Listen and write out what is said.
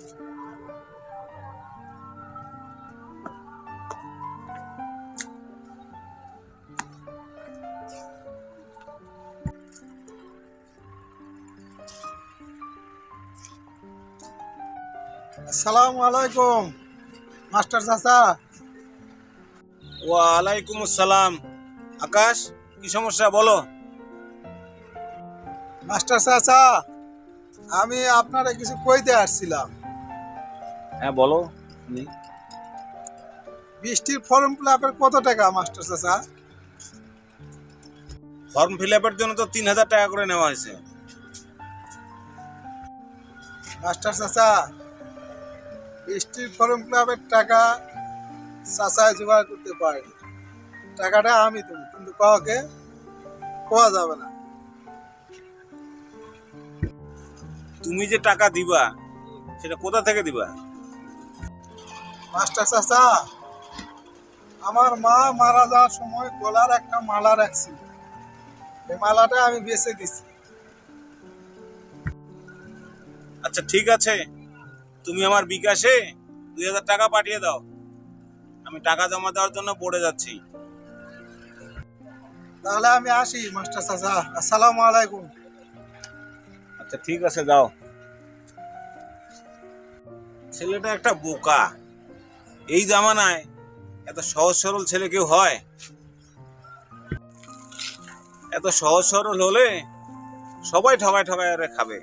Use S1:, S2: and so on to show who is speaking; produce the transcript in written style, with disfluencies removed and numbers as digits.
S1: আসসালামু আলাইকুম মাস্টার চাচা।
S2: ওয়ালাইকুম আসসালাম। আকাশ, কি সমস্যা বলো?
S1: মাস্টার চাচা, আমি আপনারে কিছু কইতে আসছিলাম।
S2: হ্যাঁ বলো।
S1: বৃষ্টির ফর্ম ফিল আপের কত টাকা মাস্টার চাচা?
S2: ফর্ম ফিল আপের জন্য তো 3,000 টাকা করে নেওয়া হয়েছে।
S1: মাস্টার চাচা, বৃষ্টির ফর্ম ফিল আপের টাকা চাচাই জোগাড় করতে পারেনি। টাকাটা আমি দেবো, কিন্তু কাউকে কোয়া যাবে না।
S2: তুমি যে টাকা দিবা সেটা কোথা থেকে দিবা?
S1: মাস্টার চাচা, আমার মা মারা যাওয়ার সময় গলার একটা মালা রাখছিল, এই মালাটা আমি বেচে দিছি।
S2: আচ্ছা ঠিক আছে, তুমি আমার বিকাশে 2,000 টাকা পাঠিয়ে দাও। আমি টাকা জমা দেওয়ার জন্য বোর্ডে যাচ্ছি।
S1: তাহলে আমি আসি মাস্টার চাচা, আসসালামু আলাইকুম।
S2: আচ্ছা ঠিক আছে, দাও। ছেলেটা একটা বোকা। এই জামানায় এত সহজ সরল ছেলে কেউ হয়? এত সহজ সরল হলে সবাই ঠগায় ঠগায় আরে খাবে।